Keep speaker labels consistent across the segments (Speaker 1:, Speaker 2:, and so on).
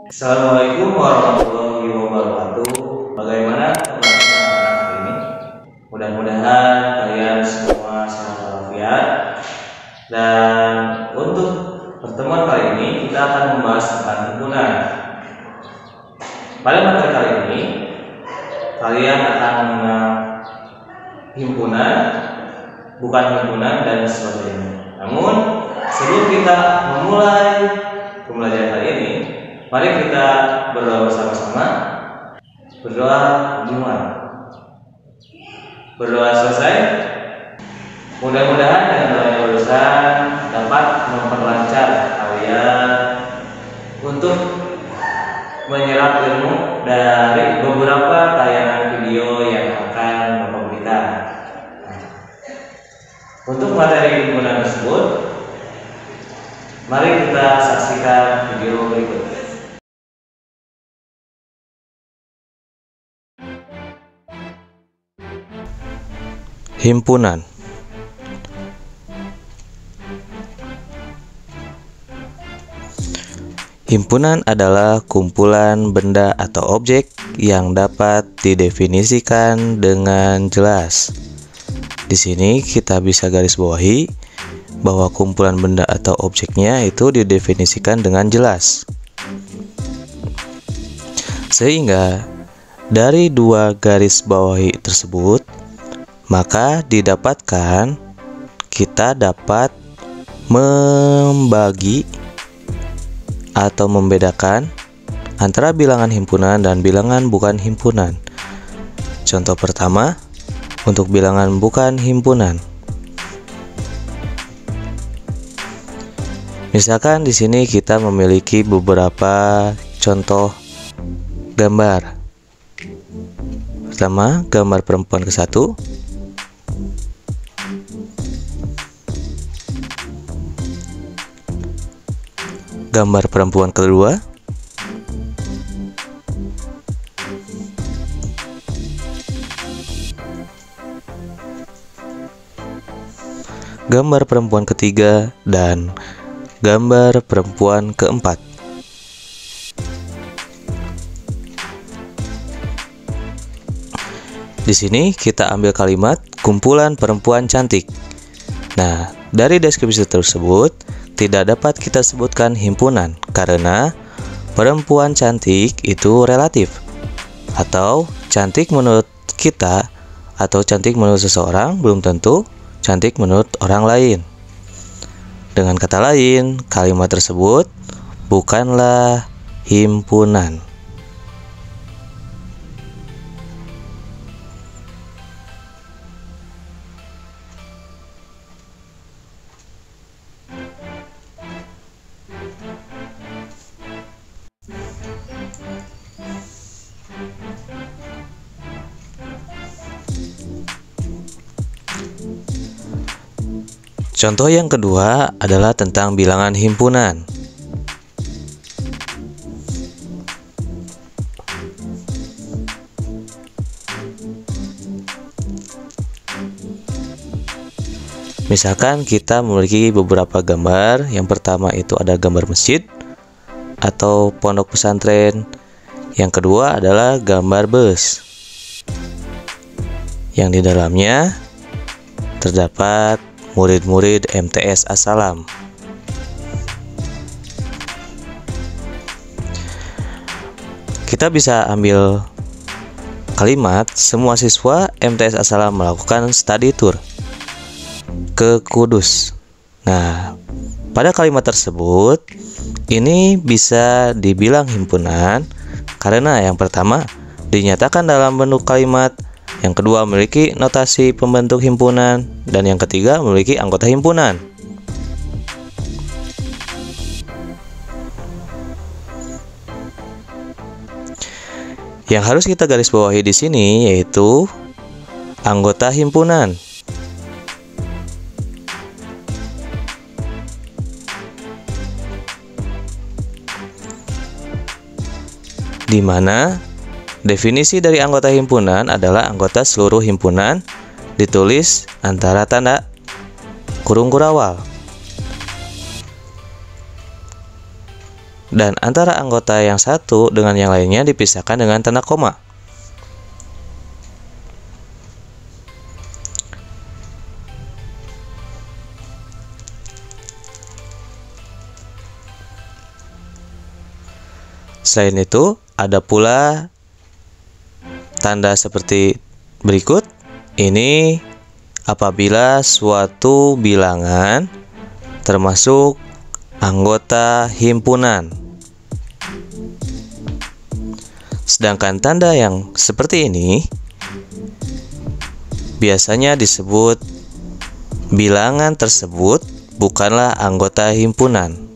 Speaker 1: Assalamualaikum warahmatullahi wabarakatuh. Bagaimana kabarnya hari ini? Mudah-mudahan kalian semua sehat walafiat. Dan untuk pertemuan kali ini kita akan membahas tentang himpunan. Pada materi kali ini kalian akan mengenal himpunan, bukan himpunan dan sebagainya. Namun sebelum kita memulai pembelajaran kali ini, mari kita berdoa bersama-sama. Berdoa Jumat. Berdoa selesai. Mudah-mudahan dengan doa yang barusan dapat memperlancar kalian untuk menyerap ilmu dari beberapa tayangan video yang akan Bapak berikan. Untuk materi himpunan tersebut, mari kita saksikan video berikut.
Speaker 2: Himpunan. Himpunan adalah kumpulan benda atau objek yang dapat didefinisikan dengan jelas. Di sini kita bisa garis bawahi bahwa kumpulan benda atau objeknya itu didefinisikan dengan jelas. Sehingga dari dua garis bawahi tersebut, maka didapatkan kita dapat membagi atau membedakan antara bilangan himpunan dan bilangan bukan himpunan. Contoh pertama, untuk bilangan bukan himpunan. Misalkan di sini kita memiliki beberapa contoh gambar. Pertama, gambar perempuan ke-1. Gambar perempuan kedua. Gambar perempuan ketiga dan gambar perempuan keempat. Di sini kita ambil kalimat kumpulan perempuan cantik. Nah, dari deskripsi tersebut tidak dapat kita sebutkan himpunan karena perempuan cantik itu relatif, atau cantik menurut kita atau cantik menurut seseorang belum tentu cantik menurut orang lain. Dengan kata lain, kalimat tersebut bukanlah himpunan. Contoh yang kedua adalah tentang bilangan himpunan. Misalkan kita memiliki beberapa gambar. Yang pertama itu ada gambar masjid atau pondok pesantren. Yang kedua adalah gambar bus yang di dalamnya terdapat murid-murid MTS As-Salam. Kita bisa ambil kalimat semua siswa MTS As-Salam melakukan study tour ke Kudus. Nah, pada kalimat tersebut ini bisa dibilang himpunan karena yang pertama dinyatakan dalam bentuk kalimat, yang kedua memiliki notasi pembentuk himpunan, dan yang ketiga memiliki anggota himpunan. Yang harus kita garis bawahi di sini yaitu anggota himpunan. Di mana definisi dari anggota himpunan adalah anggota seluruh himpunan ditulis antara tanda kurung kurawal. dan antara anggota yang satu dengan yang lainnya dipisahkan dengan tanda koma. Selain itu, ada pula tanda seperti berikut. Ini apabila suatu bilangan termasuk anggota himpunan. Sedangkan tanda yang seperti ini biasanya disebut bilangan tersebut bukanlah anggota himpunan.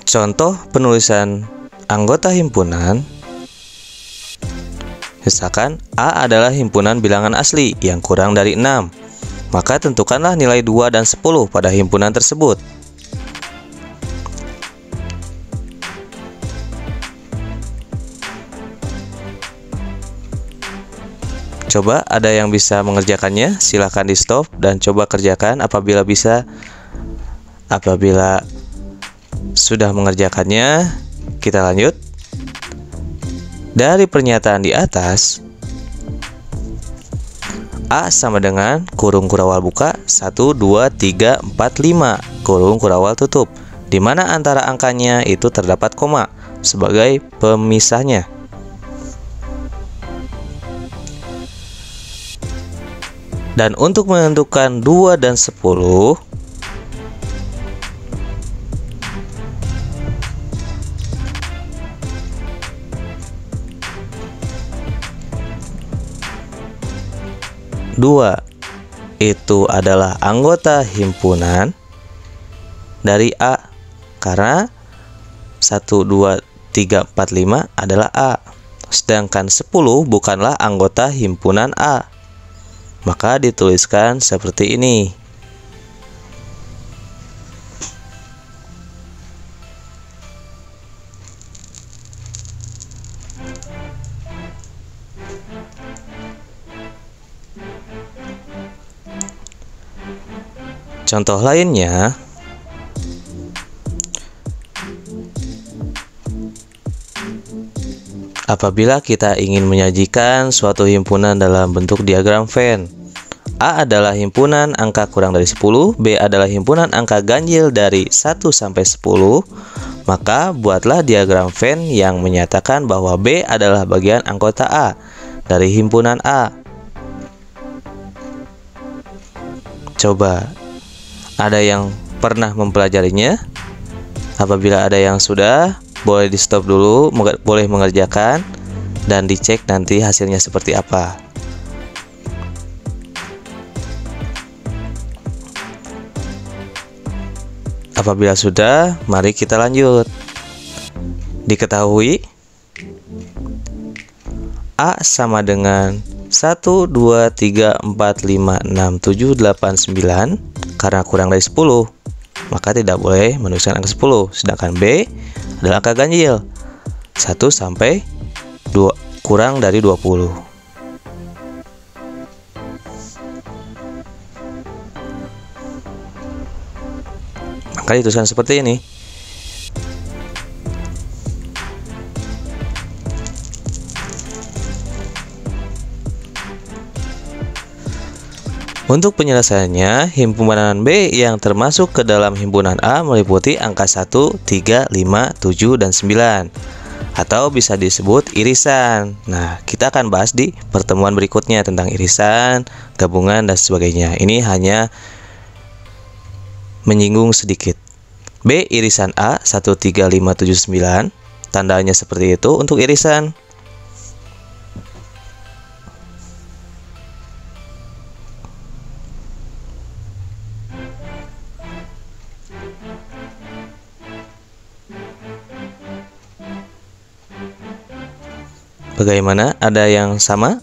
Speaker 2: Contoh penulisan anggota himpunan, misalkan A adalah himpunan bilangan asli yang kurang dari 6, maka tentukanlah nilai 2 dan 10 pada himpunan tersebut. Coba ada yang bisa mengerjakannya, silakan di stop dan coba kerjakan apabila bisa. Apabila sudah mengerjakannya, kita lanjut. Dari pernyataan di atas, A sama dengan kurung kurawal buka 1, 2, 3, 4, 5 kurung kurawal tutup, di mana antara angkanya itu terdapat koma sebagai pemisahnya. Dan untuk menentukan 2 dan 10, dua itu adalah anggota himpunan dari A, karena 1, 2, 3, 4, 5 adalah A. Sedangkan 10 bukanlah anggota himpunan A. Maka dituliskan seperti ini. Contoh lainnya, apabila kita ingin menyajikan suatu himpunan dalam bentuk diagram Venn, A adalah himpunan angka kurang dari 10, B adalah himpunan angka ganjil dari 1 sampai 10, maka buatlah diagram Venn yang menyatakan bahwa B adalah bagian anggota A dari himpunan A. Coba, ada yang pernah mempelajarinya? Apabila ada yang sudah, boleh di stop dulu, boleh mengerjakan dan dicek nanti hasilnya seperti apa. Apabila sudah, mari kita lanjut. Diketahui A sama dengan 1, 2, 3, 4, 5, 6, 7, 8, 9 karena kurang dari 10, maka tidak boleh menuliskan angka 10. Sedangkan B adalah angka ganjil 1 sampai 2 kurang dari 20. Maka dituliskan seperti ini. Untuk penyelesaiannya, himpunan B yang termasuk ke dalam himpunan A meliputi angka 1, 3, 5, 7, dan 9, atau bisa disebut irisan. Nah, kita akan bahas di pertemuan berikutnya tentang irisan, gabungan, dan sebagainya. Ini hanya menyinggung sedikit. B irisan A 1, 3, 5, 7, 9, tandanya seperti itu untuk irisan. Bagaimana? Ada yang sama?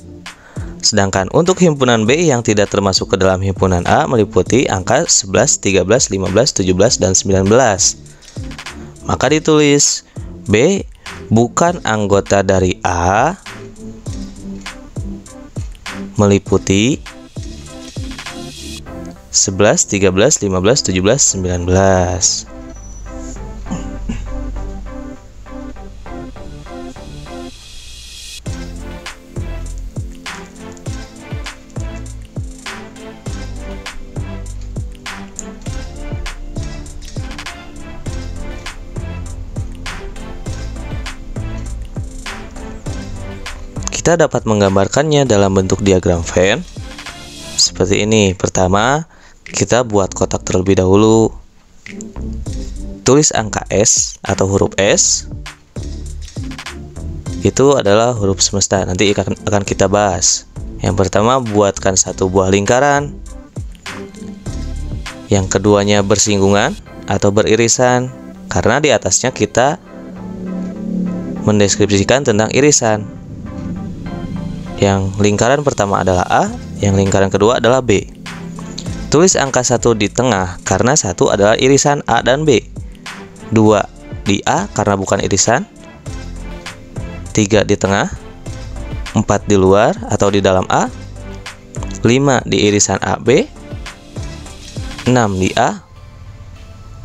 Speaker 2: Sedangkan untuk himpunan B yang tidak termasuk ke dalam himpunan A meliputi angka 11, 13, 15, 17, dan 19. Maka ditulis B bukan anggota dari A meliputi 11, 13, 15, 17, 19. Kita dapat menggambarkannya dalam bentuk diagram Venn seperti ini. Pertama, kita buat kotak terlebih dahulu. Tulis angka S atau huruf S. Itu adalah huruf semesta. Nanti akan kita bahas. Yang pertama, buatkan satu buah lingkaran. Yang keduanya bersinggungan atau beririsan, karena di atasnya kita mendeskripsikan tentang irisan. Yang lingkaran pertama adalah A, yang lingkaran kedua adalah B. Tulis angka 1 di tengah karena 1 adalah irisan A dan B. 2 di A karena bukan irisan. 3 di tengah. 4 di luar atau di dalam A. 5 di irisan AB. 6 di A.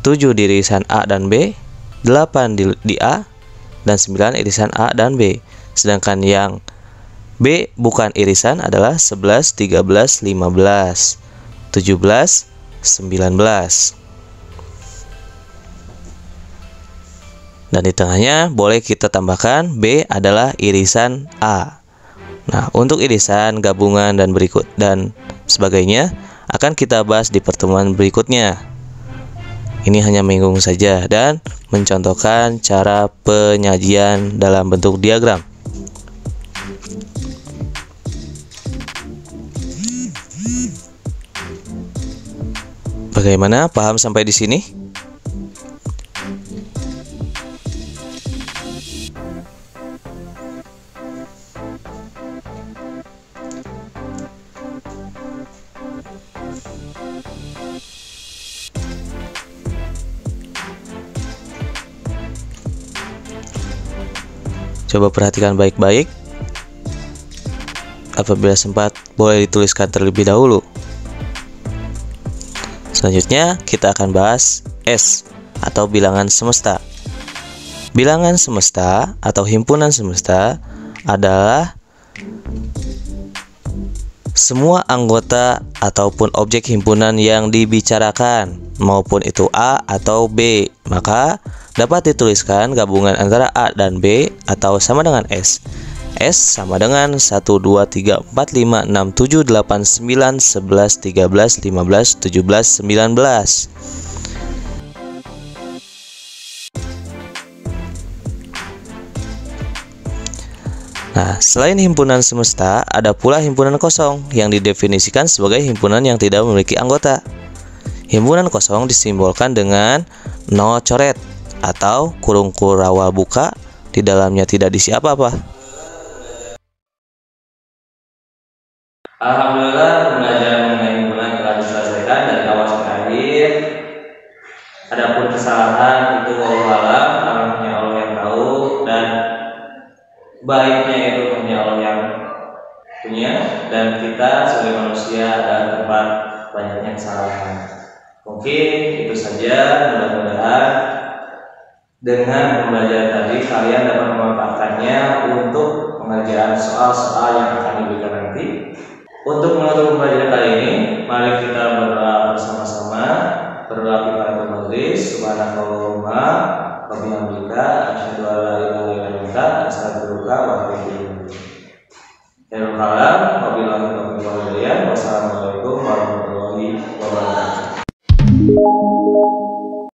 Speaker 2: 7 di irisan A dan B. 8 di A. Dan 9 irisan A dan B. Sedangkan yang B bukan irisan adalah 11, 13, 15, 17, 19. Dan di tengahnya boleh kita tambahkan B adalah irisan A. Nah, untuk irisan, gabungan, dan berikut dan sebagainya akan kita bahas di pertemuan berikutnya. Ini hanya menyinggung saja dan mencontohkan cara penyajian dalam bentuk diagram. Bagaimana? Paham sampai di sini? Coba perhatikan baik-baik. Apabila sempat, boleh dituliskan terlebih dahulu. Selanjutnya kita akan bahas S atau bilangan semesta. Bilangan semesta atau himpunan semesta adalah semua anggota ataupun objek himpunan yang dibicarakan, maupun itu A atau B, maka dapat dituliskan gabungan antara A dan B atau sama dengan S. S sama dengan 1, 2, 3, 4, 5, 6, 7, 8, 9, 11, 13, 15, 17, 19. Nah, selain himpunan semesta, ada pula himpunan kosong yang didefinisikan sebagai himpunan yang tidak memiliki anggota. Himpunan kosong disimbolkan dengan nol coret atau kurung kurawal buka, di dalamnya tidak diisi apa-apa.
Speaker 1: Alhamdulillah, pembelajaran mengenai himpunan telah diselesaikan dari awal sampai akhir. Adapun kesalahan itu wallahu alam, hanya Allah yang tahu, dan baiknya itu hanya Allah yang punya, dan kita sebagai manusia adalah tempat banyaknya kesalahan. Mungkin itu saja. Mudah-mudahan dengan pembelajaran tadi kalian dapat memanfaatkannya untuk pengerjaan soal-soal yang akan diberikan nanti. Untuk menutup pembelajaran kali ini, mari kita berdoa bersama-sama. Berdoa kepada majelis. Subhanallahumma wa bihamdika, asyhadu an la ilaha illa anta, astaghfiruka wa atubu ilaik.